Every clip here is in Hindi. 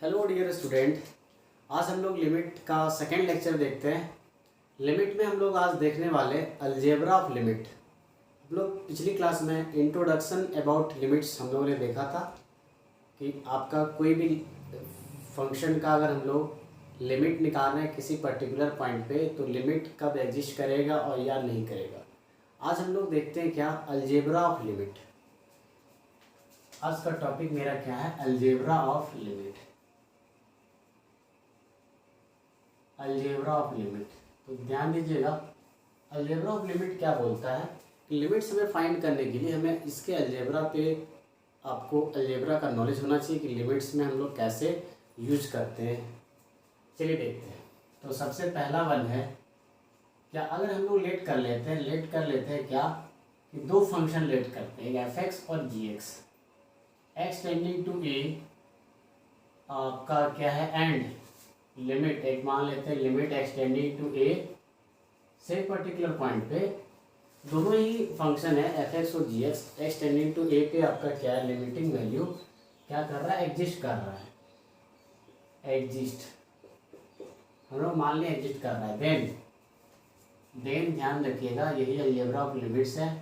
Hello dear student. आज हम लोग लिमिट का सेकेंड लेक्चर देखते हैं। लिमिट में हम लोग आज देखने वाले अलजेब्रा ऑफ लिमिट। हम लोग पिछली क्लास में इंट्रोडक्शन अबाउट लिमिट्स हम लोगों ने देखा था कि आपका कोई भी फंक्शन का अगर हम लोग लिमिट निकाल रहे हैं किसी पर्टिकुलर पॉइंट पे तो लिमिट कब एग्जिस्ट करेगा और या नहीं करेगा। आज हम लोग देखते हैं क्या अलजेब्रा ऑफ लिमिट। आज का टॉपिक मेरा क्या है, algebra of limit. Algebra of limit, तो ध्यान दीजिएगा अलजेब्रा ऑफ लिमिट क्या बोलता है कि लिमिट्स हमें फाइंड करने के लिए हमें इसके अलजेब्रा पे आपको अलजेब्रा का नॉलेज होना चाहिए कि लिमिट्स में हम लोग कैसे यूज करते हैं। चलिए देखते हैं। तो सबसे पहला वन है क्या, अगर हम लोग लेट कर लेते हैं क्या कि दो फंक्शन लेट करते हैं एफ एक्स और जी एक्स, एक्स टेंडिंग टू ए आपका क्या है एंड लिमिट, एक मान लेते हैं लिमिट एक्सटेंडिंग टू ए से पर्टिकुलर पॉइंट पे दोनों ही फंक्शन है एफ एक्स और जी एक्स, एक्सटेंडिंग टू ए पे आपका क्या है लिमिटिंग वैल्यू क्या कर रहा है, एग्जिस्ट कर रहा है। एग्जिस्ट हम लोग मान लिया एग्जिस्ट कर रहा है। देन ध्यान रखिएगा यही अलजेब्रा ऑफ लिमिट्स है।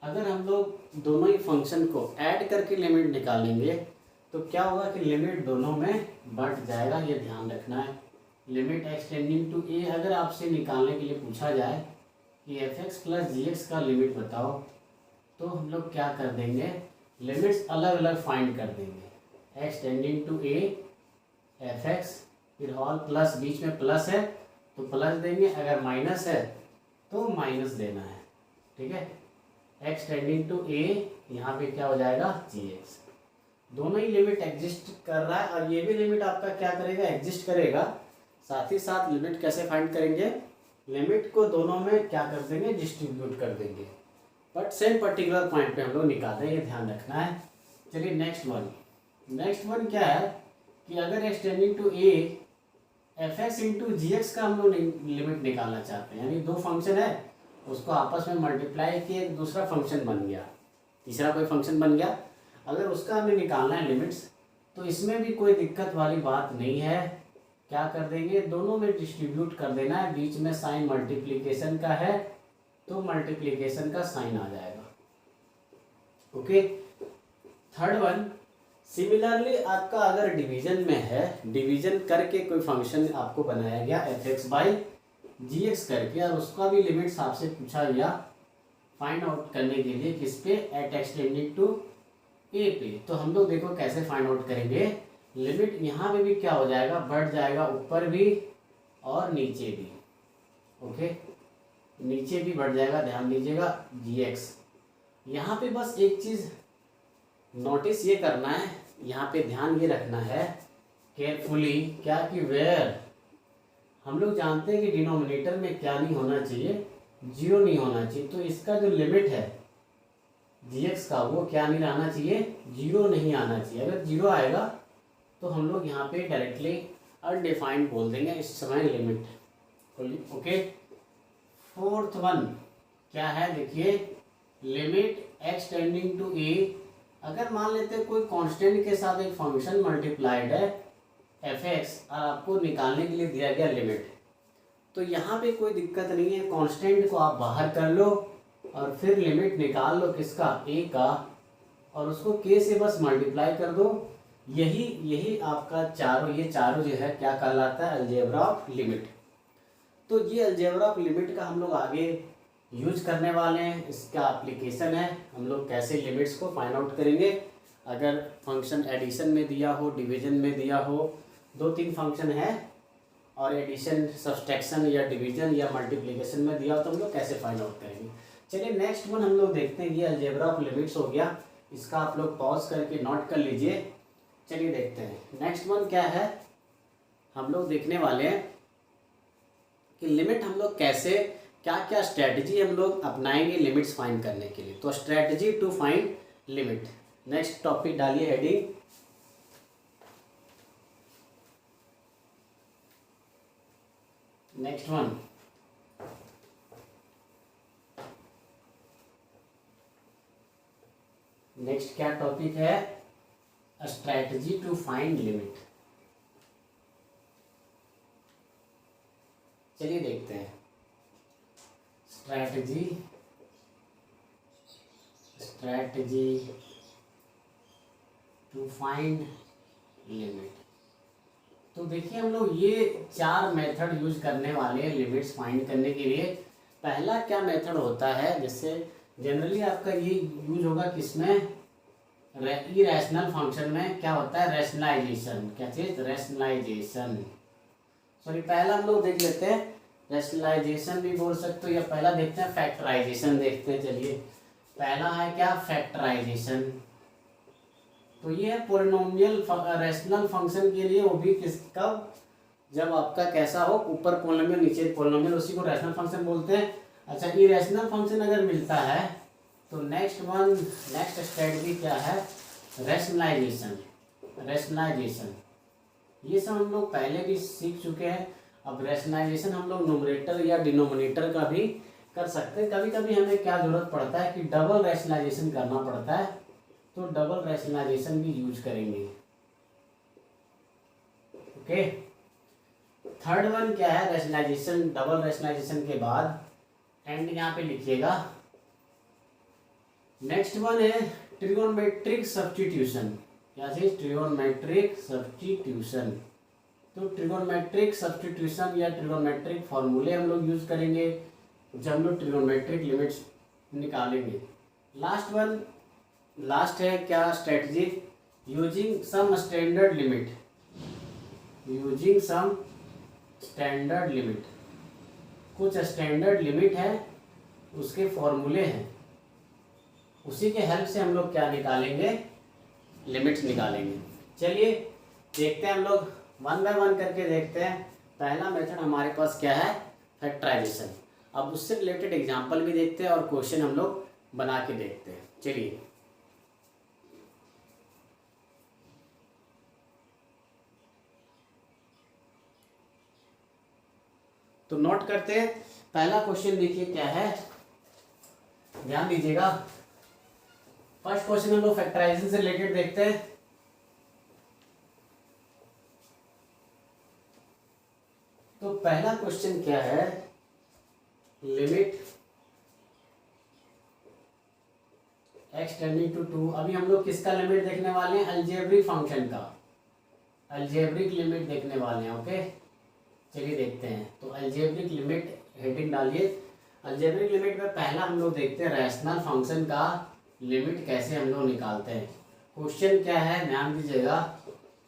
अगर हम लोग दोनों ही फंक्शन को ऐड करके लिमिट निकालेंगे तो क्या होगा कि लिमिट दोनों में बढ़ जाएगा, ये ध्यान रखना है। लिमिट एक्सटेंडिंग टू ए अगर आपसे निकालने के लिए पूछा जाए कि एफ एक्स प्लस जी एक्स का लिमिट बताओ तो हम लोग क्या कर देंगे, लिमिट्स अलग अलग फाइंड कर देंगे। X tending to a f x, फिर ऑल प्लस, बीच में प्लस है तो प्लस देंगे, अगर माइनस है तो माइनस देना है, ठीक है। एक्सटेंडिंग टू ए यहाँ पे क्या हो जाएगा जी एक्स, दोनों ही लिमिट एग्जिस्ट कर रहा है और ये भी लिमिट आपका क्या करेगा, एग्जिस्ट करेगा। साथ ही साथ लिमिट कैसे फाइंड करेंगे, लिमिट को दोनों में क्या कर देंगे, डिस्ट्रीब्यूट कर देंगे, बट सेम पर्टिकुलर पॉइंट पे हम लोग निकाल रहे हैं, ये ध्यान रखना है। चलिए नेक्स्ट वन क्या है कि अगर x tending to a f x into g x का हम लोग लिमिट निकालना चाहते हैं, यानी दो फंक्शन है उसको आपस में मल्टीप्लाई किए, एक दूसरा फंक्शन बन गया, तीसरा कोई फंक्शन बन गया, अगर उसका हमें निकालना है लिमिट्स तो इसमें भी कोई दिक्कत वाली बात नहीं है। क्या कर देंगे, दोनों में डिस्ट्रीब्यूट कर देना है, बीच में साइन मल्टीप्लिकेशन का है तो मल्टीप्लिकेशन का साइन आ जाएगा। ओके। थर्ड वन, सिमिलरली आपका अगर डिवीजन में है, डिवीजन करके कोई फंक्शन आपको बनाया गया f x by g x करके और उसका भी लिमिट्स आपसे पूछा गया फाइंड आउट करने के लिए किस पे, एट एक्सटेंडिंग टू ए पे, तो हम लोग देखो कैसे फाइंड आउट करेंगे। लिमिट यहाँ पे भी क्या हो जाएगा, बढ़ जाएगा, ऊपर भी और नीचे भी। ओके, नीचे भी बढ़ जाएगा, ध्यान दीजिएगा जी एक्स। यहाँ पे बस एक चीज़ नोटिस ये करना है, यहाँ पे ध्यान ये रखना है केयरफुली क्या कि वेयर, हम लोग जानते हैं कि डिनोमिनेटर में क्या नहीं होना चाहिए, जीरो नहीं होना चाहिए, तो इसका जो लिमिट है जी एक्स का वो क्या नहीं रहना चाहिए, जीरो नहीं आना चाहिए। अगर जीरो आएगा तो हम लोग यहाँ पे डायरेक्टली अनडिफाइंड बोल देंगे इस समय लिमिट। ओके। फोर्थ वन क्या है, देखिए लिमिट एक्स टेंडिंग टू ए, अगर मान लेते हैं कोई कांस्टेंट के साथ एक फंक्शन मल्टीप्लाइड है एफ एक्स और आपको निकालने के लिए दिया गया लिमिट, तो यहाँ पे कोई दिक्कत नहीं है, कांस्टेंट को आप बाहर कर लो और फिर लिमिट निकाल लो किसका, ए का, और उसको के से बस मल्टीप्लाई कर दो। यही आपका ये चारों जो है क्या कहलाता है, अलजेब्रा ऑफ लिमिट। तो ये अलजेब्रा ऑफ लिमिट का हम लोग आगे यूज करने वाले हैं, इसका एप्लीकेशन है, हम लोग कैसे लिमिट्स को फाइंड आउट करेंगे। अगर फंक्शन एडिशन में दिया हो, डिवीजन में दिया हो, दो तीन फंक्शन है और एडिशन सब्सट्रैक्शन या डिवीजन या मल्टीप्लिकेशन में दिया हो तो हम लोग कैसे फाइंड आउट करेंगे। चलिए नेक्स्ट वन हम लोग देखते हैं, ये अलजेब्रा ऑफ लिमिट्स हो गया, इसका आप लोग पॉज करके नोट कर लीजिए। चलिए देखते हैं नेक्स्ट वन क्या है, हम लोग देखने वाले हैं कि लिमिट हम लोग कैसे, क्या क्या स्ट्रेटजी हम लोग अपनाएंगे लिमिट्स फाइंड करने के लिए। तो strategy to find limit, next topic डालिए हेडिंग, नेक्स्ट वन नेक्स्ट क्या टॉपिक है, स्ट्रैटेजी टू फाइंड लिमिट। चलिए देखते हैं स्ट्रैटेजी टू फाइंड लिमिट। तो देखिए हम लोग ये 4 मेथड यूज करने वाले हैं लिमिट्स फाइंड करने के लिए। पहला क्या मेथड होता है, जैसे जनरली आपका ये यूज होगा किसमें, इरेशनल फंक्शन में क्या होता है, रैशनलाइजेशन। क्या चीज, रैशनलाइजेशन। सॉरी पहला हम लोग देख लेते हैं, रैशनलाइजेशन भी बोल सकते हो, या पहला देखते हैं फैक्टराइजेशन देखते हैं। चलिए पहला है क्या, फैक्टराइजेशन। तो ये है पोलिनोमियल रैशनल फंक्शन के लिए, वो भी किसका, जब आपका कैसा हो, ऊपर पोलिनोमियल नीचे पोलिनोमियल, उसी को रैशनल फंक्शन बोलते हैं। अच्छा इरेशनल फंक्शन अगर मिलता है तो नेक्स्ट स्ट्रेटजी क्या है, रैशनलाइजेशन। ये सब हम लोग पहले भी सीख चुके हैं। अब रैशनलाइजेशन हम लोग न्यूमरेटर या डिनोमिनेटर का भी कर सकते हैं। कभी कभी हमें क्या जरूरत पड़ता है कि डबल रैशनलाइजेशन करना पड़ता है, तो डबल रैशनलाइजेशन भी यूज करेंगे। ओके, थर्ड वन क्या है, रैशनलाइजेशन, डबल रैशनलाइजेशन के बाद एंड यहाँ पे लिखिएगा। नेक्स्ट वन है ट्रिगोनोमेट्रिक सब्स्टिट्यूशन। क्या चीज, ट्रिगोनोमेट्रिक सब्स्टिट्यूशन। तो ट्रिगोनोमेट्रिक सब्स्टिट्यूशन या ट्रिगोनोमेट्रिक फॉर्मूले हम लोग यूज करेंगे जब हम लोग ट्रिगोनोमेट्रिक लिमिट्स निकालेंगे। लास्ट है क्या strategy, using some standard limit. कुछ स्टैंडर्ड लिमिट है, उसके फॉर्मूले हैं, उसी के हेल्प से हम लोग क्या निकालेंगे, लिमिट्स निकालेंगे। चलिए देखते हैं हम लोग वन बाय वन करके देखते हैं। पहला मेथड हमारे पास क्या है, फैक्टराइजेशन। अब उससे रिलेटेड एग्जांपल भी देखते हैं और क्वेश्चन हम लोग बना के देखते हैं। चलिए तो नोट करते हैं। पहला क्वेश्चन देखिए क्या है, ध्यान दीजिएगा। फर्स्ट क्वेश्चन हम लोग फैक्टराइजेशन से रिलेटेड देखते हैं। तो पहला क्वेश्चन क्या है, लिमिट x टेंडिंग टू 2। अभी हम लोग किसका लिमिट देखने वाले हैं, अलजेब्रिक फंक्शन का, अलजेब्रिक लिमिट देखने वाले हैं। ओके चलिए देखते हैं। तो अलजेब्रिक लिमिट हेडिंग डालिए। अलजेब्रिक लिमिट में पहला हम लोग देखते हैं रैशनल फंक्शन का लिमिट कैसे हम लोग निकालते हैं। क्वेश्चन क्या है ध्यान दीजिएगा,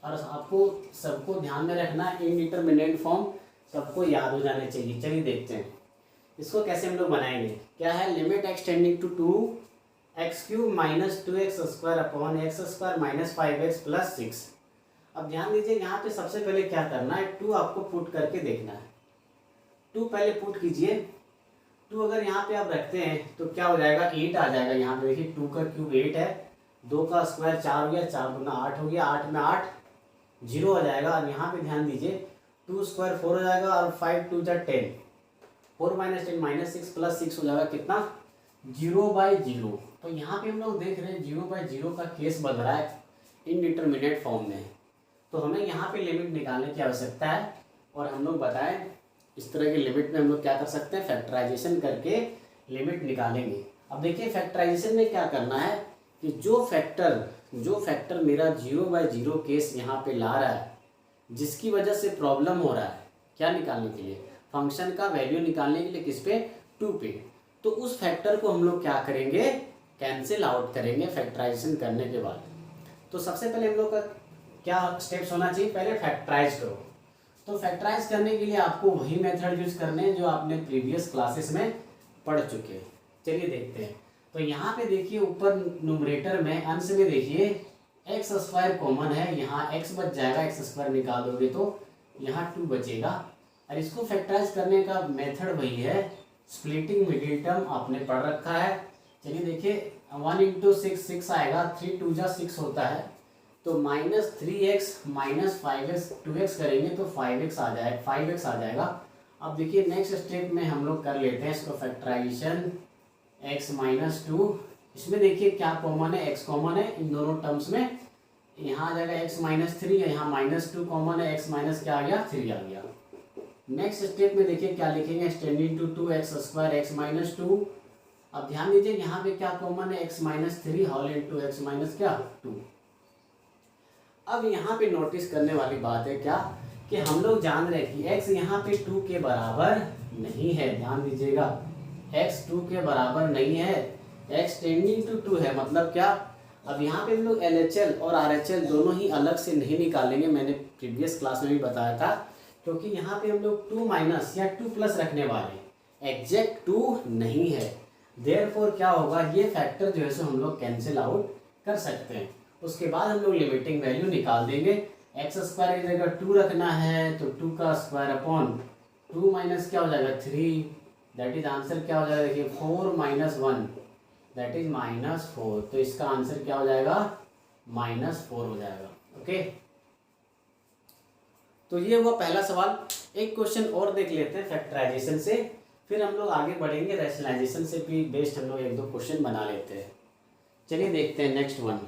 और आपको सबको ध्यान में रखना, इनडिटरमिनेट फॉर्म सबको याद हो जाने चाहिए। चलिए देखते हैं इसको कैसे हम लोग बनाएंगे। क्या है, limit x tending to 2x³ - 2x² upon x² - 5x + 6। अब ध्यान दीजिए यहाँ पे सबसे पहले क्या करना है, 2 आपको पुट करके देखना है। 2 पहले पुट कीजिए। 2 अगर यहाँ पे आप रखते हैं तो क्या हो जाएगा, 8 आ जाएगा। यहाँ पे देखिए 2 का क्यूब 8 है, 2 का स्क्वायर 4 हो गया, 4 × 8 हो गया, 8 में 8 0 आ जाएगा। और यहाँ पे ध्यान दीजिए 2 स्क्वायर 4 हो जाएगा और 5 2 जा 10, 4 - 10 -6 + 6 हो जाएगा कितना, 0/0। तो यहाँ पे हम लोग देख रहे हैं 0/0 का केस बन रहा है इनडिटरमिनेट फॉर्म में। तो हमें यहाँ पे लिमिट निकालने की आवश्यकता है, और हम लोग बताएं इस तरह की लिमिट में हम लोग क्या कर सकते हैं, फैक्टराइजेशन करके लिमिट निकालेंगे। अब देखिए फैक्टराइजेशन में क्या करना है कि जो फैक्टर मेरा 0/0 केस यहाँ पे ला रहा है, जिसकी वजह से प्रॉब्लम हो रहा है, क्या निकालने के लिए, फंक्शन का वैल्यू निकालने के लिए, किस पे, 2 पे। तो उस फैक्टर को हम लोग क्या करेंगे, कैंसिल आउट करेंगे फैक्टराइजेशन करने के बाद। तो सबसे पहले हम लोग का क्या स्टेप्स होना चाहिए, पहले फैक्टराइज करो। तो फैक्टराइज करने के लिए आपको वही मेथड यूज करने हैं जो आपने प्रीवियस क्लासेस में पढ़ चुके हैं। चलिए देखते हैं। तो यहाँ पे देखिए ऊपर न्यूमरेटर में अंश में देखिए x² कॉमन है, यहाँ x बच जाएगा, x² निकाल दोगे तो यहाँ 2 बचेगा। और इसको फैक्टराइज करने का मेथड वही है, स्प्लिटिंग मिडिल टर्म आपने पढ़ रखा है। चलिए देखिए 1 × 6 6 आएगा, 3 2 जा 6 होता है, तो -3x - 5x 2x करेंगे तो 5x आ जाएगा। अब देखिए नेक्स्ट स्टेप में हम लोग कर लेते हैं इसको फैक्टराइजेशन, x - 2। इसमें देखिए क्या कॉमन है, x कॉमन है इन दोनों टर्म्स में, यहाँ आ जाएगा x - 3, यहाँ -2 कॉमन है, x माइनस क्या आ गया, 3 आ गया। नेक्स्ट स्टेप में देखिए क्या लिखेंगे, x tending to 2x² x minus 2। अब ध्यान दीजिए यहाँ पे क्या कॉमन है, x minus 3 whole into x minus क्या 2। अब यहाँ पे नोटिस करने वाली बात है क्या कि हम लोग जान रहे हैं कि x यहाँ पे 2 के बराबर नहीं है। ध्यान दीजिएगा x 2 के बराबर नहीं है, x टेंडिंग टू 2 है। मतलब क्या, अब यहाँ पे हम लोग LHL और RHL दोनों ही अलग से नहीं निकालेंगे, मैंने प्रीवियस क्लास में भी बताया था, क्योंकि यहाँ पे हम लोग 2 माइनस या 2 प्लस रखने वाले, एग्जैक्ट 2 नहीं है। देयरफॉर क्या होगा, ये फैक्टर जो है सो हम लोग कैंसिल आउट कर सकते हैं। उसके बाद हम लोग लिमिटिंग वैल्यू निकाल देंगे। x² की जगह 2 रखना है तो 2 का स्क्वायर अपॉन 2 माइनस क्या हो जाएगा 3, दैट इज आंसर क्या हो जाएगा, देखिए 4 माइनस 1 दैट इज -4। तो इसका आंसर क्या हो जाएगा, -4 हो जाएगा। ओके, तो ये हुआ पहला सवाल। एक क्वेश्चन और देख लेते हैं फैक्टराइजेशन से, फिर हम लोग आगे बढ़ेंगे। रैशनलाइजेशन से भी बेस्ड हम लोग 1-2 क्वेश्चन बना लेते हैं। चलिए देखते हैं नेक्स्ट वन।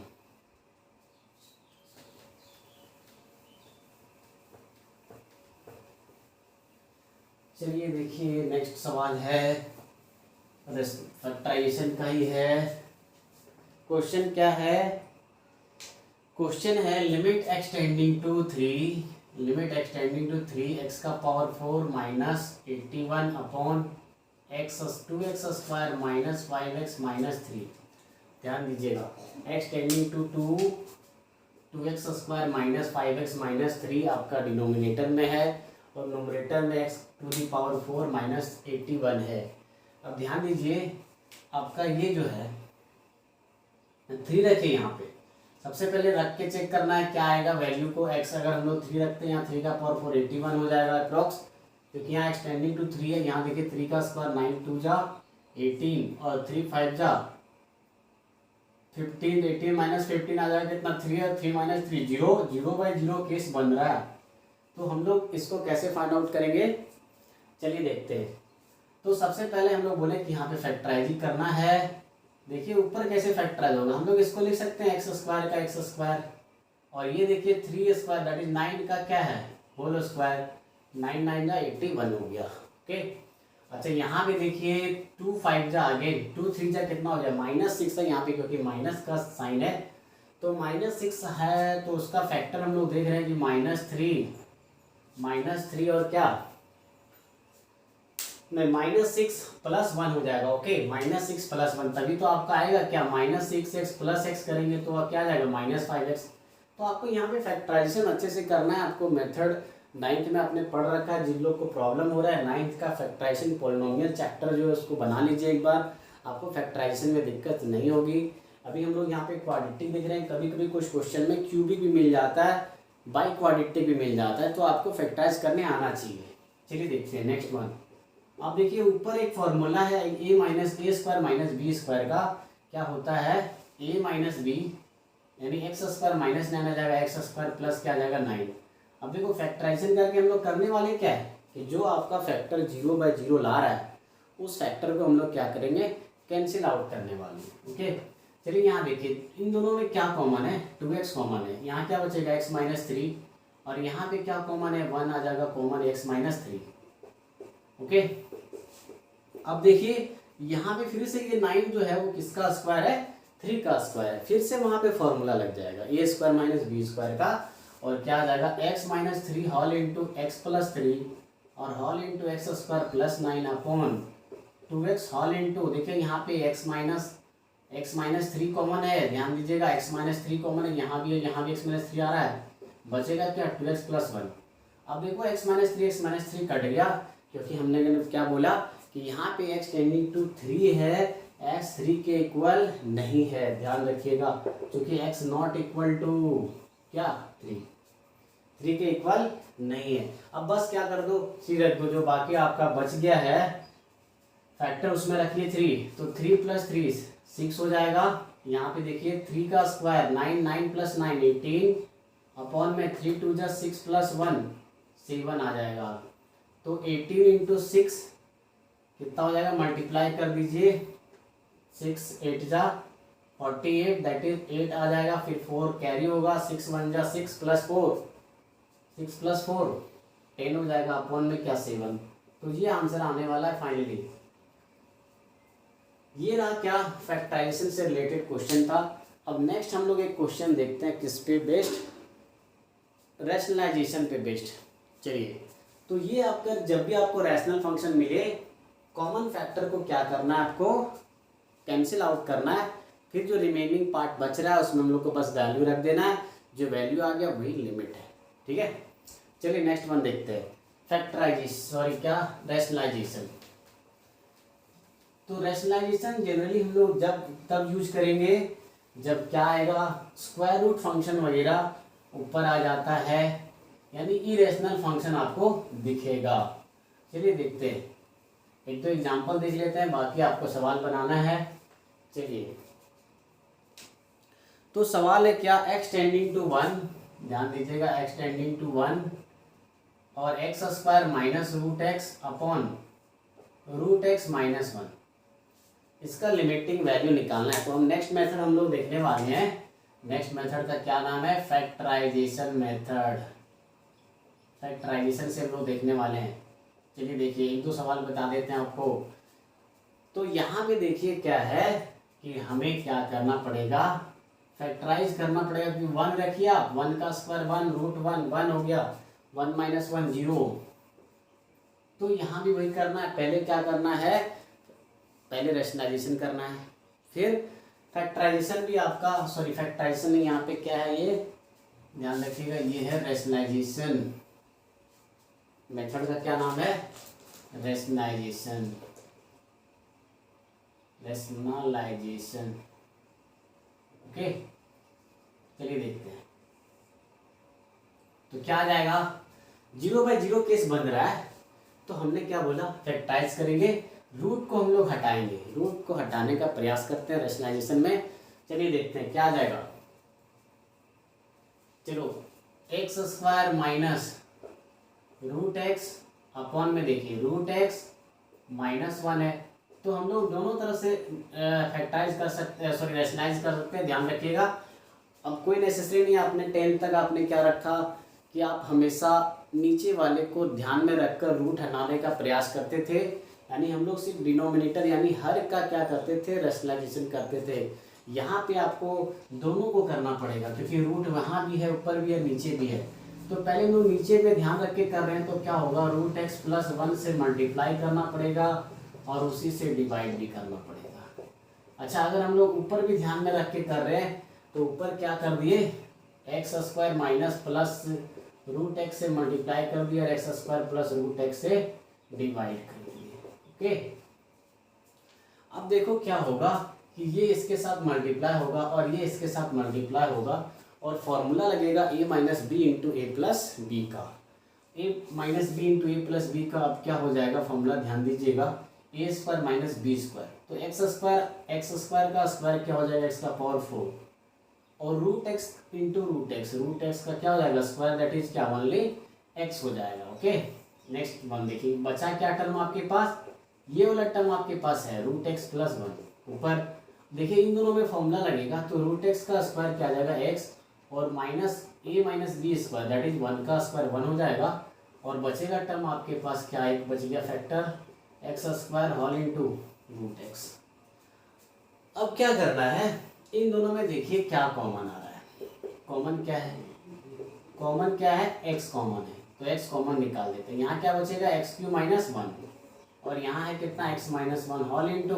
चलिए देखिए नेक्स्ट सवाल है फैक्टराइजेशन का ही है। क्वेश्चन क्या है, क्वेश्चन है लिमिट एक्सटेंडिंग टू 3 x का power 4 minus 81 upon x 2x² minus 5x minus 3। ध्यान दीजिएगा x tending to 2x² minus 5x minus 3 आपका डिनोमिनेटर में है और नोमिनेटर में x to the power 4 minus 81 है। अब ध्यान दीजिए आपका ये जो है 3 रखे यहाँ पे, सबसे पहले रख के चेक करना है क्या आएगा वैल्यू को। x अगर हम लोग 3 रखते हैं यहाँ 3 का पावर 4 81 हो जाएगा अप्रॉक्स, क्योंकि यहाँ एक्सटेंडिंग टू 3 है। यहाँ देखिए 3 का स्क्वायर 9 2 जा 18 और 3 5 जा 15, 18 माइनस 15 आ जाएगा कितना 3 और 3 माइनस 3 0, 0/0 केस बन रहा है। तो हम लोग इसको कैसे फाइंड आउट करेंगे, चलिए देखते हैं। तो सबसे पहले हम लोग बोले कि यहाँ पे फैक्टराइजिंग करना है। देखिए ऊपर कैसे फैक्टराइज होगा, हम लोग इसको लिख सकते हैं x² का x², और ये देखिए 3² दैट इज 9 का क्या है होल स्क्वायर, 9 9 जा 81 हो गया। ओके, अच्छा यहाँ पे देखिए 2 5 जा अगेन 2 3 जा कितना हो जाए -6 है यहाँ पे, क्योंकि माइनस का साइन है तो -6 है। तो उसका फैक्टर हम लोग देख रहे हैं कि -3 और क्या नहीं -6 + 1 हो जाएगा। ओके, -6 + 1 तभी तो आपका आएगा क्या -6x + x करेंगे तो क्या आ जाएगा -5x। तो आपको यहाँ पे फैक्टराइजेशन अच्छे से करना है। आपको मेथड 9th में आपने पढ़ रखा है। जिन लोग को प्रॉब्लम हो रहा है 9th का फैक्टराइजेशन पॉलिनोमियल चैप्टर जो है उसको बना लीजिए एक बार, आपको फैक्टराइजेशन में दिक्कत नहीं होगी। अभी हम लोग यहाँ पे क्वाड्रेटिक देख रहे हैं, कभी कभी कुछ क्वेश्चन में क्यूबिक भी मिल जाता है, बाई क्वाड्रेटिक भी मिल जाता है, तो आपको फैक्टराइज करने आना चाहिए। चलिए देखते हैं नेक्स्ट वन। अब देखिए ऊपर एक फॉर्मूला है a minus a² minus b² का, क्या होता है a माइनस b यानी x² माइनस 9 आ जाएगा x² प्लस क्या आ जाएगा 9। अब देखो फैक्टराइजेशन करके हम लोग करने वाले क्या है कि जो आपका फैक्टर 0/0 ला रहा है उस फैक्टर को हम लोग क्या करेंगे कैंसिल आउट करने वाले हैं। ओके, चलिए यहाँ देखिए इन दोनों में क्या कॉमन है, 2x कॉमन है, यहाँ क्या बचेगा x माइनस 3 और यहाँ पे क्या कॉमन है 1 आ जाएगा कॉमन x माइनस 3। ओके, अब देखिए यहाँ पे फिर से ये 9 जो है वो किसका स्क्वायर है 3 का स्क्वायर है, फिर से वहाँ पे फॉर्मूला लग जाएगा a² माइनस b² का, और क्या आ जाएगा x minus 3 whole into x plus 3 और whole into x² plus 9 upon 2x whole into, देखिए यहाँ पे x माइनस 3 कॉमन है, ध्यान दीजिएगा x माइनस 3 कॉमन है, यहाँ भी है, यहाँ भी x माइनस 3 आ रहा है, बचेगा क्या 2x प्लस 1। अब देखो x माइनस 3 कट गया, क्योंकि हमने क्या बोला कि यहाँ पे x टेंडिंग टू 3 है, x 3 के इक्वल नहीं है, ध्यान रखिएगा, क्योंकि x नॉट इक्वल टू क्या 3 के इक्वल नहीं है। अब बस क्या कर दो सी रख दो, जो बाकी आपका बच गया है फैक्टर उसमें रखिए 3, तो 3 + 3 6 हो जाएगा। यहाँ पे देखिए 3 का स्क्वायर 9 9 + 9 18 अपॉन में 3 2 जा 6 + 1 7 आ जाएगा। तो 18 × 6 कितना हो जाएगा, मल्टीप्लाई कर दीजिए 6 8 जा 48 दैट इज 8 आ जाएगा, फिर 4 कैरी होगा, 6 1 जा 6 + 4 6 + 4 10 हो जाएगा, अपॉन में क्या 7। तो ये आंसर आने वाला है फाइनली। ये रहा क्या फैक्टराइजेशन से रिलेटेड क्वेश्चन था। अब नेक्स्ट हम लोग एक क्वेश्चन देखते हैं किस पे बेस्ड, रैशनलाइजेशन पे बेस्ड। चलिए, तो ये आपका जब भी आपको रैशनल फंक्शन मिले, कॉमन फैक्टर को क्या करना है, आपको कैंसिल आउट करना है, फिर जो रिमेनिंग पार्ट बच रहा है उसमें हम लोग को बस वैल्यू रख देना है, जो वैल्यू आ गया वही लिमिट है। ठीक है, चलिए नेक्स्ट वन देखते हैं, रैशनलाइजेशन। तो रैशनलाइजेशन जनरली हम लोग जब तब यूज करेंगे जब क्या आएगा, स्क्वायर रूट फंक्शन वगैरह ऊपर आ जाता है, यानी इरेशनल फंक्शन आपको दिखेगा। चलिए देखते हैं, एक तो एग्जांपल देख लेते हैं, बाकी आपको सवाल बनाना है। चलिए, तो सवाल है क्या, x टेंडिंग टू 1, ध्यान दीजिएगा, x टेंडिंग टू 1 और x square minus root x upon root x minus 1, इसका लिमिटिंग वैल्यू निकालना है। तो हम नेक्स्ट मेथड हम लोग देखने वाले हैं। नेक्स्ट मेथड का क्या नाम है, फैक्टराइजेशन मेथड। फैक्टराइजेशन से हम लोग देखने वाले हैं। चलिए देखिए, एक दो सवाल बता देते हैं आपको। तो यहाँ पे देखिए क्या है कि हमें क्या करना पड़ेगा, फैक्टराइज करना पड़ेगा। कि 1 रखिए आप, 1 का स्क्वायर 1, रूट 1 1 हो गया, 1 माइनस 1 0। तो यहाँ भी वही करना है, पहले क्या करना है, पहले रैशनलाइजेशन करना है, फिर फैक्टराइजेशन भी आपका, सॉरी फैक्टराइजेशन नहीं, यहाँ पे क्या है, ये ध्यान रखिएगा, ये है रैशनलाइजेशन मेथड का क्या नाम है, रैशनलाइजेशन। रैशनलाइजेशन ओके, चलिए देखते हैं। तो क्या आ जाएगा, 0/0 केस बन रहा है, तो हमने क्या बोला, फैक्टराइज करेंगे, रूट को हम लोग हटाएंगे, रूट को हटाने का प्रयास करते हैं रैशनलाइजेशन में। चलिए देखते हैं क्या आ जाएगा। चलो, x square minus root x upon में देखिए रूट एक्स माइनस 1 है, तो हम लोग दोनों तरफ से फैक्टराइज कर सकते हैं, सॉरी रैशनलाइज कर सकते हैं। ध्यान रखिएगा, अब कोई नेसेसरी नहीं, आपने 10 तक आपने क्या रखा कि आप हमेशा नीचे वाले को ध्यान में रखकर रूट हटाने का प्रयास करते थे, यानी हम लोग सिर्फ डिनोमिनेटर यानी हर का क्या करते थे, रैशनलाइजेशन करते थे। यहाँ पे आपको दोनों को करना पड़ेगा, क्योंकि रूट वहाँ भी है, ऊपर भी है, नीचे भी है। तो पहले हम लोग नीचे पे ध्यान रख के कर रहे हैं, तो क्या होगा, रूट एक्स प्लस 1 से मल्टीप्लाई करना पड़ेगा और उसी से डिवाइड भी करना पड़ेगा। अच्छा, अगर हम लोग ऊपर भी ध्यान में रख के कर रहे हैं, तो ऊपर क्या कर दिए, x square minus plus root x से मल्टीप्लाई कर दिया और x square plus root x से डिवाइड कर दिए। ओके, अब देखो क्या होगा कि ये इसके साथ मल्टीप्लाई होगा और ये इसके साथ मल्टीप्लाई होगा, और फॉर्मूला लगेगा a minus b into a plus b का। a minus b into a plus b का अब क्या हो जाएगा फॉर्मूला, ध्यान दीजिएगा, a square minus b square. तो एक्स स्क्वायर का स्क्वायर क्या हो जाएगा, इसका पावर 4, और root x into root x का क्या हो जाएगा स्क्वायर, दैट इज क्या, ओनली एक्स हो जाएगा। ओके, नेक्स्ट वन देखिए, बचा क्या टर्म आपके पास, ये वाला टर्म आपके पास है रूट एक्स प्लस 1। ऊपर देखिए इन दोनों में फॉर्मूला लगेगा, तो रूट एक्स का स्क्वायर क्या आ जाएगा एक्स, और minus a minus b square, that is 1 का स्क्वायर 1 हो जाएगा, और बचेगा टर्म आपके पास क्या, एक बच गया factor x square whole into root x. अब क्या करना है, इन दोनों में देखिए क्या कॉमन आ रहा है, कॉमन क्या है, कॉमन क्या है, एक्स कॉमन है, तो एक्स कॉमन निकाल देते हैं। यहाँ क्या बचेगा, एक्स क्यू माइनस 1, और यहाँ है कितना, x minus 1 whole into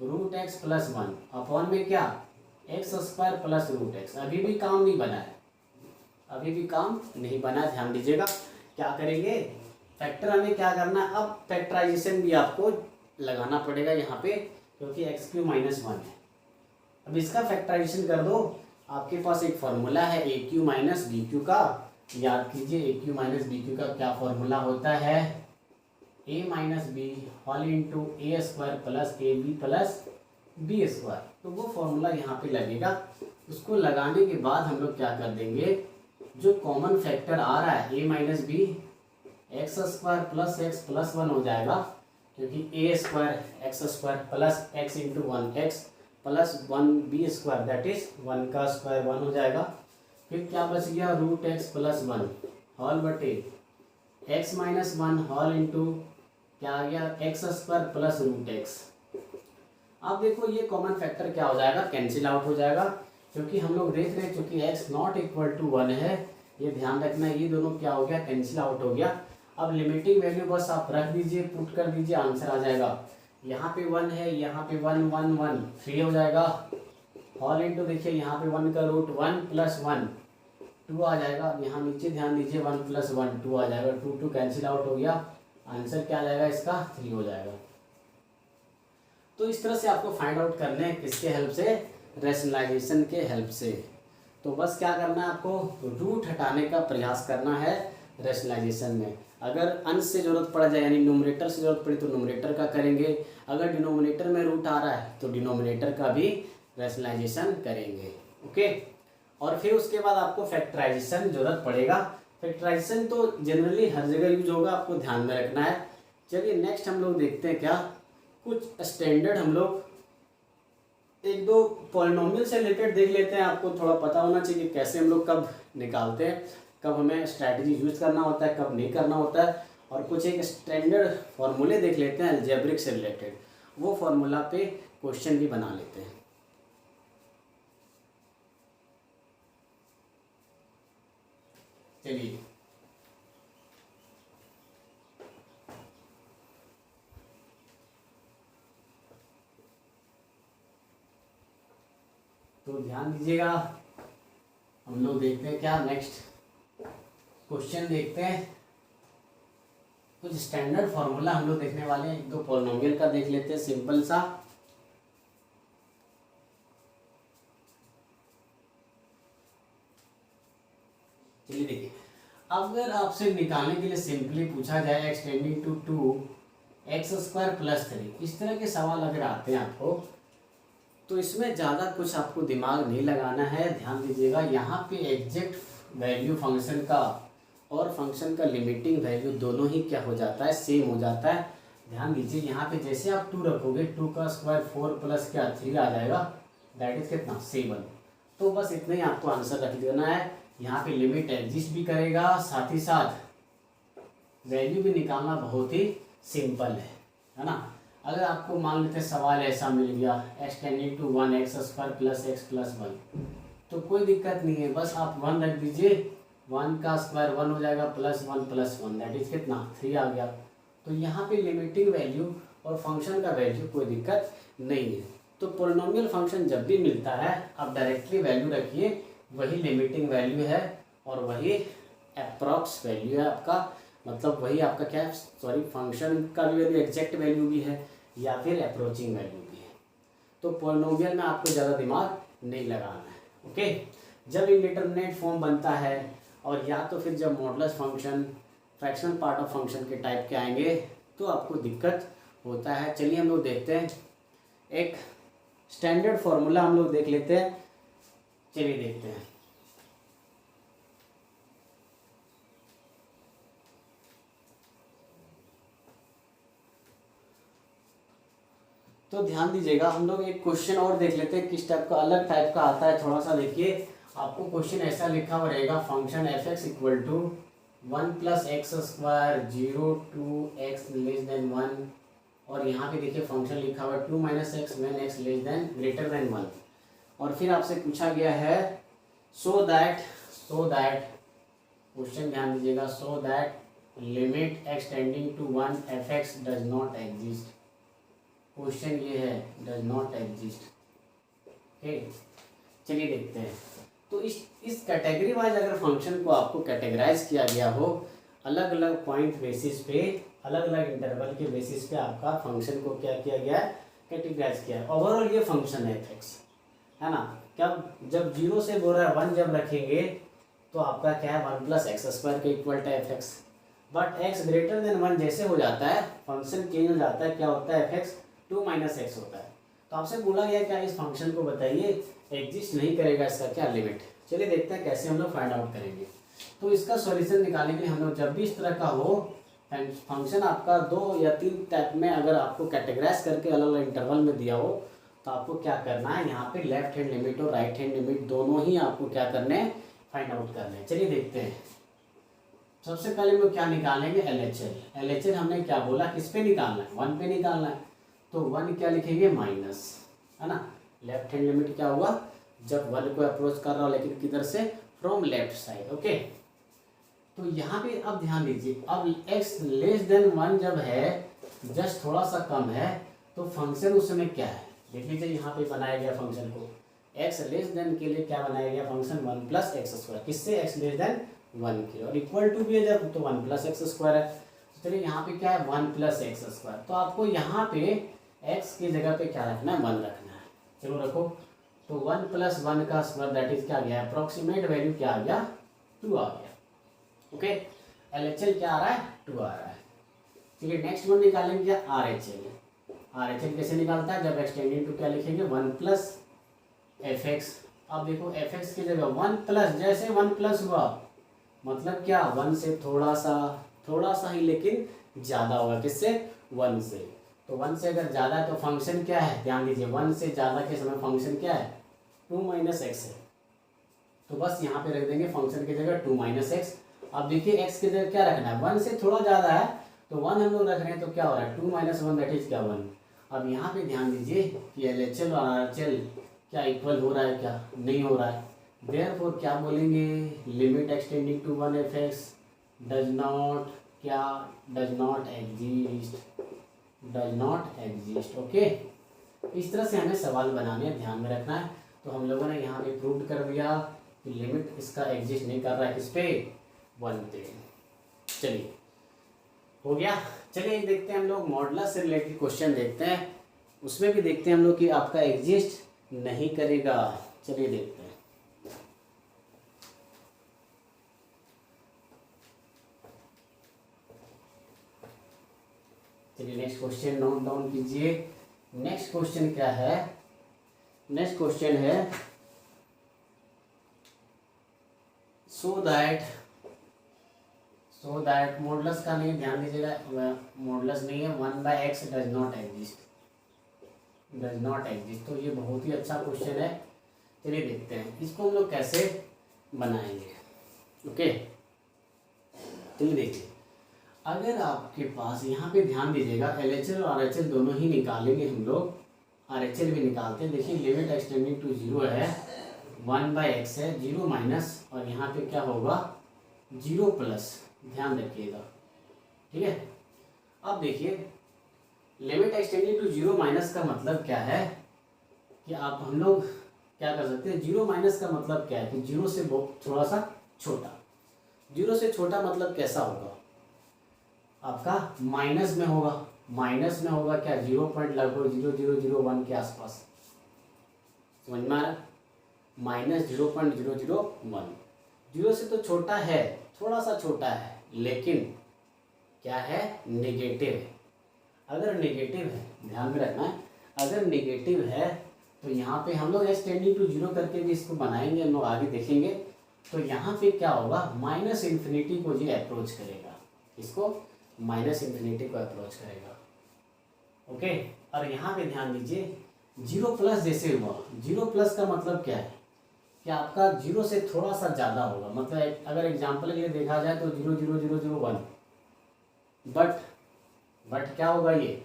root x plus 1 upon में क्या, x square plus root x. अभी भी काम नहीं बना है, अभी भी काम नहीं बना, ध्यान दीजिएगा। क्या करेंगे, फैक्टर हमें क्या करना है, अब फैक्टराइजेशन भी आपको लगाना पड़ेगा यहाँ पे, क्योंकि एक्स क्यू माइनस 1 है। अब इसका फैक्टराइजेशन कर दो, आपके पास एक फॉर्मूला है A cube minus B cube का, याद कीजिए A cube minus B cube का क्या फॉर्मूला होता है, A minus B whole into A square plus A B plus B square. तो वो फॉर्मूला यहाँ पे लगेगा, उसको लगाने के बाद हम लोग क्या कर देंगे, जो कॉमन फैक्टर आ रहा है A minus B, X square plus x plus 1 हो जाएगा, क्योंकि A square X square plus X into 1 X plus 1 B square, that is 1 का स्क्वायर 1 हो जाएगा। फिर क्या बच गया, रूट एक्स प्लस 1 होल बटे x minus one whole into क्या आ गया x square plus root x. अब देखो ये कॉमन फैक्टर क्या हो जाएगा, कैंसिल आउट हो जाएगा, क्योंकि हम लोग देख रहे हैं चूंकि x not equal to one है, ये ध्यान रखना, ये दोनों क्या हो गया, कैंसिल आउट हो गया। अब लिमिटिंग वैल्यू बस आप रख दीजिए, पुट कर दीजिए, आंसर आ जाएगा। यहाँ पे वन है, यहाँ पे वन वन वन, 3 हो जाएगा होल इंटू देखिए यहाँ पे वन का रूट 1 प्लस 1 2 आ जाएगा। अब यहाँ नीचे ध्यान दीजिए 1 प्लस 1 2 आ जाएगा, 2 2 कैंसिल आउट हो गया, आंसर क्या आ जाएगा इसका 3 हो जाएगा। तो इस तरह से आपको फाइंड आउट करने हैं, किसके हेल्प से, रैशनलाइजेशन के हेल्प से। तो बस क्या करना है आपको, रूट हटाने का प्रयास करना है रैशनलाइजेशन में। अगर अंश से जरूरत पड़ जाए यानी न्यूमरेटर से जरूरत पड़ी तो न्यूमरेटर का करेंगे, अगर डिनोमिनेटर में रूट आ रहा है तो डिनोमिनेटर का भी रैशनलाइजेशन करेंगे। ओके, और फिर उसके बाद आपको फैक्टराइजेशन जरूरत पड़ेगा। फैक्टराइजेशन तो जनरली हर जगह यूज होगा, आपको ध्यान में रखना है। चलिए नेक्स्ट हम लोग देखते हैं क्या, कुछ स्टैंडर्ड हम लोग एक दो पॉलिनोमियल से रिलेटेड देख लेते हैं। आपको थोड़ा पता होना चाहिए कैसे हम लोग कब निकालते हैं, कब हमें स्ट्रैटेजी यूज करना होता है, कब नहीं करना होता है। और कुछ एक स्टैंडर्ड फॉर्मूले देख लेते हैं अलजेब्रिक से रिलेटेड, वो फॉर्मूला पे क्वेश्चन भी बना लेते हैं। चलिए तो ध्यान दीजिएगा, हम लोग देखते हैं क्या, नेक्स्ट क्वेश्चन देखते हैं। कुछ स्टैंडर्ड फॉर्मूला हम लोग देखने वाले हैं, एक दो पॉलिनोमियल का देख लेते हैं सिंपल सा। चलिए देखिए, अगर आपसे निकालने के लिए सिंपली पूछा जाए x tending to 2 x square plus 3, इस तरह के सवाल अगर आते हैं आपको, तो इसमें ज़्यादा कुछ आपको दिमाग नहीं लगाना है। ध्यान दीजिएगा, यहाँ पे एग्जैक्ट वैल्यू फंक्शन का और फंक्शन का लिमिटिंग वैल्यू दोनों ही क्या हो जाता है, सेम हो जाता है। ध्यान दीजिए यहाँ पे जैसे आप 2 रखोगे, 2 का स्क्वायर 4 प्लस क्या 3 आ जाएगा, दैट इज कितना 7। तो बस इतना ही आपको आंसर रख देना है। यहाँ पे लिमिट एग्जिस्ट भी करेगा, साथ ही साथ वैल्यू भी निकालना बहुत ही सिंपल है ना। अगर आपको मान लेते सवाल ऐसा मिल गया x tending to 1 x square plus x plus 1, तो कोई दिक्कत नहीं है, बस आप 1 रख दीजिए, 1 का स्क्वायर 1 हो जाएगा प्लस 1 प्लस 1 दैट इज कितना 3 आ गया। तो यहाँ पे लिमिटिंग वैल्यू और फंक्शन का वैल्यू कोई दिक्कत नहीं है। तो पोलिनोमियल फंक्शन जब भी मिलता है आप डायरेक्टली वैल्यू रखिए, वही लिमिटिंग वैल्यू है और वही अप्रॉक्स वैल्यू है आपका, मतलब वही आपका क्या है, सॉरी फंक्शन का भी वैल्यू एग्जैक्ट वैल्यू भी है या फिर अप्रोचिंग वैल्यू भी है। तो पोलिनोमियल में आपको ज़्यादा दिमाग नहीं लगाना है। ओके, जब इंडिटरमिनेट फॉर्म बनता है और या तो फिर जब modulus function fractional part of function के टाइप के आएंगे तो आपको दिक्कत होता है। चलिए हम लोग देखते हैं, एक स्टैंडर्ड फॉर्मूला हम लोग देख लेते हैं। चलिए देखते हैं, तो ध्यान दीजिएगा, हम लोग एक क्वेश्चन और देख लेते हैं किस टाइप का, अलग टाइप का आता है थोड़ा सा। देखिए आपको क्वेश्चन ऐसा लिखा हुआ रहेगा, function f x equal to 1 plus x square 0 to x less than 1, और यहाँ पे देखिए फंक्शन लिखा हुआ है 2 minus x when x less then greater than 1। और फिर आपसे पूछा गया है सो दैट क्वेश्चन ध्यान दीजिएगा, so that limit x tending to 1 f x does not exist. Question ये है डज नॉट एग्जिस्ट। ओके, चलिए देखते हैं। तो इस कैटेगरी वाइज अगर फंक्शन को आपको कैटेगराइज किया गया हो, अलग अलग पॉइंट बेसिस पे, अलग अलग इंटरवल के बेसिस पे आपका फंक्शन को क्या किया गया है, कैटेगराइज किया है। ओवरऑल ये फंक्शन है एफ एक्स, है ना। क्या जब 0 से बोल रहा है 1 जब रखेंगे तो आपका क्या है 1 प्लस एक्स स्क्वायर के equal to f x. But x greater than 1 जैसे हो जाता है फंक्शन चेंज हो जाता है, क्या होता है एफ एक्स 2 माइनस एक्स होता है। तो आपसे बोला गया क्या इस फंक्शन को बताइए एग्जिस्ट नहीं करेगा इसका क्या लिमिट। चलिए देखते हैं कैसे हम लोग फाइंड आउट करेंगे। तो इसका सॉल्यूशन निकालने के लिए हम लोग जब भी इस तरह का हो फंक्शन आपका 2 या 3 टाइप में अगर आपको कैटेगराइज करके अलग अलग इंटरवल में दिया हो, तो आपको क्या करना है, यहाँ पे लेफ्ट हैंड लिमिट और राइट हैंड लिमिट दोनों ही आपको क्या करने हैं, फाइंड आउट करने हैं। चलिए देखते हैं। सबसे पहले हम लोग क्या निकालेंगे, LHL। LHL हमने क्या बोला, किस पे निकालना है, 1 पे निकालना है। तो 1 क्या लिखेंगे, माइनस, है ना। लेफ्ट हैंड लिमिट क्या हुआ, जब 1 को अप्रोच कर रहा हो, लेकिन किधर से, फ्रॉम लेफ्ट साइड। ओके, तो यहाँ पे अब ध्यान दीजिए, अब x लेस देन 1 जब है, जस्ट थोड़ा सा कम है, तो फंक्शन उस समय क्या है, देख लीजिए यहाँ पे बनाया गया फंक्शन को, x लेस देन के लिए क्या बनाया गया फंक्शन, 1 प्लस एक्स स्क्वायर, किससे, x लेस देन 1 के, और इक्वल टू भी है जब, तो 1 प्लस एक्स स्क्वायर है। तो चलिए यहाँ पे क्या है, 1 प्लस एक्स स्क्वायर, तो आपको यहाँ पे x की जगह पे क्या रखना है, 1 रखना है। चलो रखो, तो 1 प्लस 1 का स्क्वायर दैट इज क्या आ गया, अप्रोक्सीमेट वैल्यू क्या आ गया, 2 आ गया। ओके, LHL क्या आ रहा है, 2 आ रहा है। चलिए नेक्स्ट वन निकालेंगे क्या, RHL। RHL कैसे निकालता है, जब x टेंडिंग टू क्या लिखेंगे, 1 प्लस fx। अब देखो fx की जगह 1 प्लस, जैसे 1 प्लस हुआ मतलब क्या, 1 से थोड़ा सा ही, लेकिन ज़्यादा होगा, किससे, 1 से। तो 1 से अगर ज़्यादा है तो फंक्शन क्या है, ध्यान दीजिए, 1 से ज़्यादा के समय फंक्शन क्या है, 2 माइनस एक्स है। तो बस यहाँ पे रख देंगे फंक्शन की जगह 2 माइनस एक्स। अब देखिए x की जगह क्या रखना है, 1 से थोड़ा ज़्यादा है, तो 1 हम लोग रख रहे हैं, तो क्या हो रहा है, 2 माइनस 1 दैट इज क्या, 1। अब यहाँ पे ध्यान दीजिए कि LHL और RHL क्या इक्वल हो रहा है, क्या नहीं हो रहा है। देयरफॉर क्या बोलेंगे, limit x tending to 1 fx does not क्या, डज नॉट एग्जिस्ट। ओके, इस तरह से हमें सवाल बनाने हैं, ध्यान में रखना है। तो हम लोगों ने यहाँ पे प्रूव कर दिया कि लिमिट इसका एग्जिस्ट नहीं कर रहा है, किस पे, 1 पे। चलिए हो गया। चलिए देखते हैं हम लोग मॉडुलस से रिलेटेड क्वेश्चन देखते हैं, उसमें भी देखते हैं हम लोग कि आपका एग्जिस्ट नहीं करेगा। चलिए देखते हैं। चलिए नेक्स्ट क्वेश्चन नोट डाउन कीजिए। नेक्स्ट क्वेश्चन क्या है, नेक्स्ट क्वेश्चन है सो दैट मॉडुलस का नहीं, ध्यान दीजिएगा, मॉडुलस नहीं है, 1/x डज नॉट एग्जिस्ट। तो ये बहुत ही अच्छा क्वेश्चन है। चलिए देखते हैं इसको हम लोग कैसे बनाएंगे। ओके, चलिए देखिए, अगर आपके पास यहाँ पे ध्यान दीजिएगा, LHL और RHL दोनों ही निकालेंगे हम लोग, RHL भी निकालते हैं। देखिए लिमिट एक्सटेंडिंग टू 0 है, 1/x है, 0 माइनस, और यहाँ पे क्या होगा, 0 प्लस, ध्यान रखिएगा, ठीक है। अब देखिए लिमिट एक्सटेंडिंग टू 0 माइनस का मतलब क्या है कि आप हम लोग क्या कर सकते हैं, 0 माइनस का मतलब क्या है कि 0 से थोड़ा सा छोटा। 0 से छोटा मतलब कैसा होगा, आपका माइनस में होगा, माइनस में होगा क्या, 0 पॉइंट लगभग 0001 के आसपास, समझ में आ रहा है, -0.001। 0 से तो छोटा है, थोड़ा सा छोटा है, लेकिन क्या है, नेगेटिव है। अगर नेगेटिव है, ध्यान में रखना है, अगर नेगेटिव है तो यहाँ पे हम लोग एक्सटेंडिंग टू 0 करके भी इसको बनाएंगे, हम लोग आगे देखेंगे। तो यहाँ पे क्या होगा, -∞ को जी अप्रोच करेगा, इसको -∞ को अप्रोच करेगा। ओके, और यहाँ पे ध्यान दीजिए 0 प्लस जैसे हुआ, 0 प्लस का मतलब क्या है कि आपका 0 से थोड़ा सा ज़्यादा होगा। मतलब अगर एग्जाम्पल के लिए देखा जाए तो 0.0001, बट क्या होगा, ये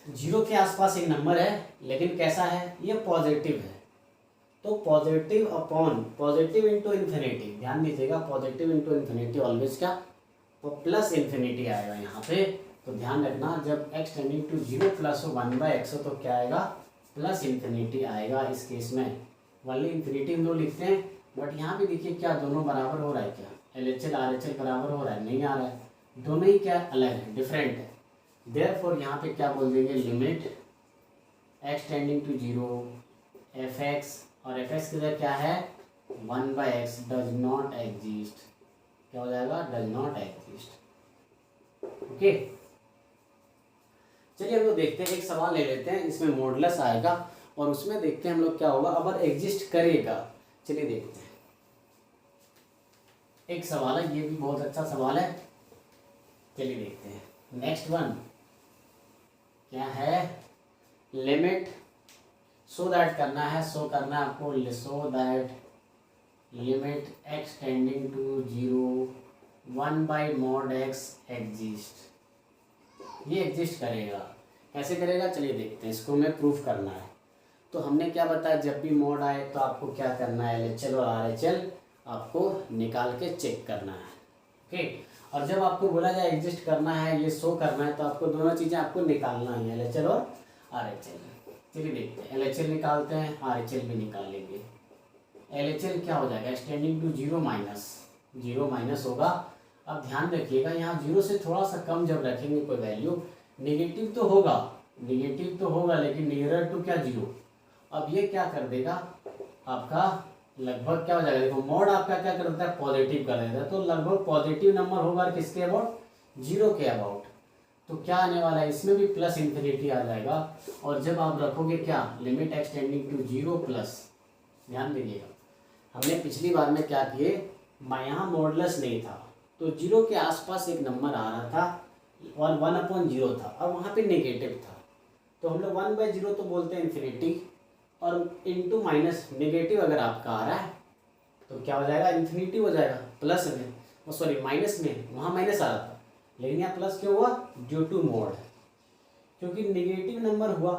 0 के आसपास एक नंबर है, लेकिन कैसा है, ये पॉजिटिव है। तो positive upon positive into infinity, ध्यान दीजिएगा, पॉजिटिव इंटू इन्फिनिटी ऑलवेज क्या, तो प्लस इन्फिनिटी आएगा यहाँ पे। तो ध्यान रखना, जब x tending to 0 plus 1/x हो तो क्या आएगा, प्लस इन्फिनिटी आएगा। इस केस में वनली इन्फिनिटी हम लोग लिखते हैं, बट यहाँ पे देखिए क्या दोनों बराबर हो रहा है, क्या LHL RHL बराबर हो रहा है, नहीं आ रहा है, दोनों ही क्या अलग है, डिफरेंट है। देयरफॉर यहाँ पे क्या बोल देंगे, limit x tending to 0 fx, और fx की जगह क्या है, 1/x डज नॉट एग्जिस्ट, क्या हो जाएगा, डज नॉट एग्जिस्ट। ओके, चलिए हम लोग देखते हैं, एक सवाल ले लेते हैं, इसमें मॉडुलस आएगा और उसमें देखते हैं हम लोग क्या होगा अगर एग्जिस्ट करेगा। चलिए देखते हैं, एक सवाल है, ये भी बहुत अच्छा सवाल है। चलिए देखते हैं, नेक्स्ट वन क्या है, लिमिट, सो दैट करना है, सो करना है आपको, so that limit x tending to 0 1 by mod x exist, ये एग्जिस्ट करेगा। कैसे करेगा चलिए देखते हैं, इसको हमें प्रूफ करना है। तो हमने क्या बताया, जब भी मॉड आए तो आपको क्या करना है, LHL और RHL आपको निकाल के चेक करना है। ओके, और जब आपको बोला जाए एग्जिस्ट करना है, ये शो करना है, तो आपको दोनों चीज़ें आपको निकालना है, LHL और RHL। चलिए देखते हैं, LHL निकालते हैं, RHL भी निकाल लेंगे। LHL क्या हो जाएगा, एक्सटेंडिंग टू 0 माइनस होगा। अब ध्यान रखिएगा, यहाँ 0 से थोड़ा सा कम जब रखेंगे कोई वैल्यू, नेगेटिव तो होगा लेकिन नियरर टू क्या 0। अब ये क्या कर देगा आपका, लगभग क्या हो जाएगा, देखो मॉड आपका क्या कर देता है, पॉजिटिव कर देता है, तो लगभग पॉजिटिव नंबर होगा किसके अबाउट, 0 के अबाउट। तो क्या आने वाला है, इसमें भी प्लस इन्फिनिटी आ जाएगा। और जब आप रखोगे क्या, लिमिट एक्सटेंडिंग टू 0 प्लस, ध्यान दीजिएगा हमने पिछली बार में क्या किए, यहाँ मॉडुलस नहीं था तो 0 के आसपास एक नंबर आ रहा था, 1/0 था, और वहाँ पे नेगेटिव था, तो हम लोग 1/0 तो बोलते हैं इन्फिनिटी, और इनटू माइनस नेगेटिव अगर आपका आ रहा है तो क्या हो जाएगा, इन्फिनिटी हो जाएगा। प्लस में, सॉरी माइनस में, वहाँ माइनस आ रहा था लेकिन यहाँ प्लस क्यों हुआ, ड्यू टू मॉड, क्योंकि नेगेटिव नंबर हुआ।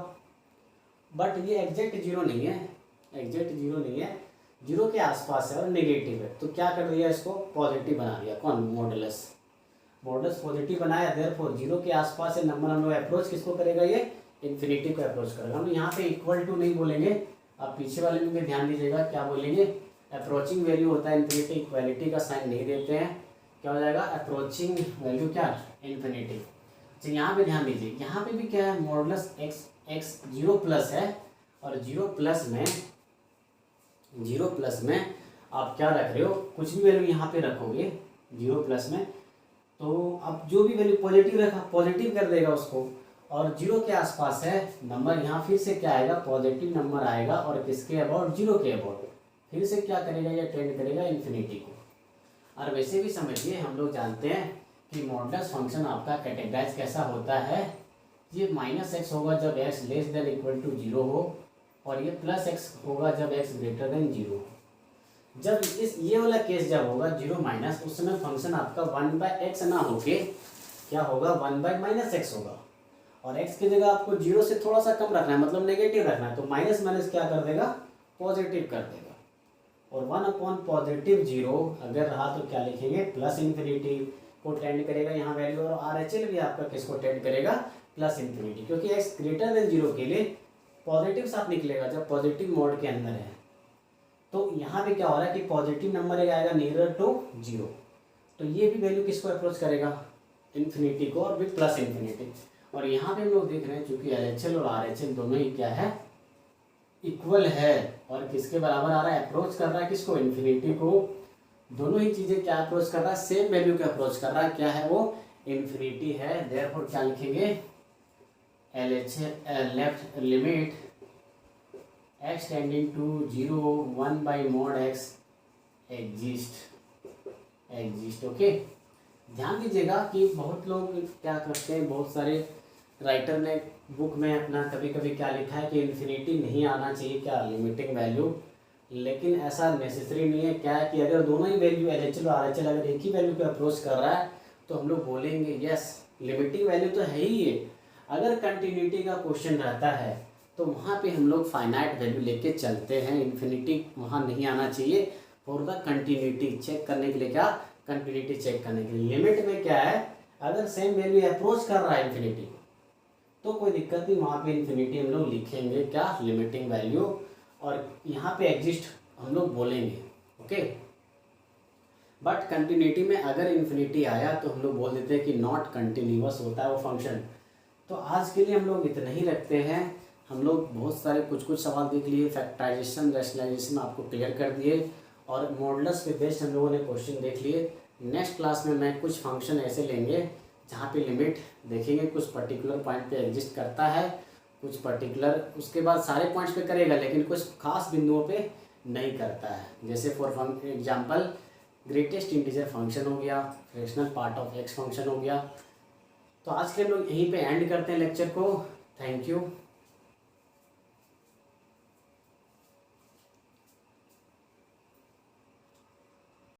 बट ये एग्जैक्ट 0 नहीं है, 0 के आसपास है और नेगेटिव है, तो क्या कर दिया, इसको पॉजिटिव बना दिया। कौन, मॉडुलस पॉजिटिव बनाया, देयरफॉर 0 के आसपास है नंबर, हम लोग अप्रोच किसको करेगा, ये इन्फिनिटी को अप्रोच करेगा। हम यहाँ पे इक्वल टू नहीं बोलेंगे, आप पीछे वाले में भी ध्यान दीजिएगा, क्या बोलेंगे, अप्रोचिंग वैल्यू होता है इन्फिनिटी, इक्वालिटी का साइन नहीं देते हैं, क्या हो जाएगा, अप्रोचिंग वैल्यू क्या, इन्फिनिटी। तो यहाँ पे ध्यान दीजिए, यहाँ पे भी क्या है, मॉडुलस x 0 प्लस है, और 0 प्लस में आप क्या रख रहे हो, कुछ भी वैल्यू यहाँ पे रखोगे 0 प्लस में, तो अब जो भी वैल्यू पॉजिटिव रखा, पॉजिटिव कर देगा उसको, और 0 के आसपास है नंबर, यहाँ फिर से क्या आएगा, पॉजिटिव नंबर आएगा, और किसके अबाउट, 0 के अबाउट, फिर से क्या करेगा, ये टेंड करेगा इन्फिनिटी को। और वैसे भी समझिए, हम लोग जानते हैं कि मॉडुलस फंक्शन आपका कैटेगराइज कैसा होता है, ये -x होगा जब x less than equal to 0 हो, और ये +x होगा जब x ग्रेटर देन 0 हो। जब ये वाला केस जब होगा 0 उस समय फंक्शन आपका 1/x ना होके क्या होगा, 1/-x होगा, और x की जगह आपको 0 से थोड़ा सा कम रखना है, मतलब नेगेटिव रखना है, तो माइनस क्या कर देगा, पॉजिटिव कर देगा। और 1/+0 अगर रहा तो क्या लिखेंगे, प्लस इन्फिनिटी को टेंड करेगा यहाँ वैल्यू, और RHL भी आपका किसको टेंड करेगा, प्लस इन्फिनिटी, क्योंकि x ग्रेटर देन 0 के लिए पॉजिटिव साथ निकलेगा जब पॉजिटिव मोड के अंदर है। तो यहाँ पे क्या हो रहा है कि पॉजिटिव नंबर आएगा नियरर टू 0, तो ये भी वैल्यू किसको अप्रोच करेगा, इन्फिनिटी को, और विद प्लस इन्फिनिटी। और यहाँ पे हम लोग देख रहे हैं चूंकि LHL और RHL दोनों ही क्या है, इक्वल है, और किसके बराबर आ रहा है, अप्रोच कर रहा है किसको, इन्फिनिटी को। दोनों ही चीज़ें क्या अप्रोच कर रहा है, सेम वैल्यू के अप्रोच कर रहा है, क्या है वो, इन्फिनिटी है। देयरफॉर क्या लिखेंगे, LHL left limit x tending to 0 1/mod x exist. Okay, ध्यान दीजिएगा कि बहुत लोग क्या करते हैं, बहुत सारे राइटर ने बुक में अपना कभी कभी क्या लिखा है कि इन्फिनिटी नहीं आना चाहिए क्या, लिमिटिंग वैल्यू, लेकिन ऐसा नेसेसरी नहीं है। क्या है कि अगर दोनों ही वैल्यू LHL और RHL अगर एक ही वैल्यू पे अप्रोच कर रहा है तो हम लोग बोलेंगे यस लिमिटिंग वैल्यू तो है ही है। अगर कंटिन्यूटी का क्वेश्चन रहता है तो वहाँ पे हम लोग फाइनाइट वैल्यू लेके चलते हैं, इन्फिनिटी वहाँ नहीं आना चाहिए फॉर द कंटिन्यूटी चेक करने के लिए, क्या कंटिन्यूटी चेक करने के लिए। लिमिट में क्या है, अगर सेम वैल्यू अप्रोच कर रहा है इन्फिनिटी तो कोई दिक्कत नहीं, वहाँ पे इन्फिनिटी हम लोग लिखेंगे क्या, लिमिटिंग वैल्यू, और यहाँ पे एग्जिस्ट हम लोग बोलेंगे। ओके, बट कंटिन्यूटी में अगर इन्फिनिटी आया तो हम लोग बोल देते हैं कि नॉट कंटिन्यूअस होता है वो फंक्शन। तो आज के लिए हम लोग इतना ही रखते हैं। हम लोग बहुत सारे कुछ सवाल देख लिए, फैक्टराइजेशन रैशनलाइजेशन आपको क्लियर कर दिए, और मॉडुलस पे बेस्ड हम लोगों ने क्वेश्चन देख लिए। नेक्स्ट क्लास में मैं कुछ फंक्शन ऐसे लेंगे जहाँ पे लिमिट देखेंगे कुछ पर्टिकुलर पॉइंट पे एग्जिस्ट करता है, कुछ पर्टिकुलर, उसके बाद सारे पॉइंट्स पे करेगा लेकिन कुछ खास बिंदुओं पे नहीं करता है। जैसे for example greatest integer function हो गया, fractional part of x function हो गया। तो आज के हम लोग यहीं पे एंड करते हैं लेक्चर को। Thank you.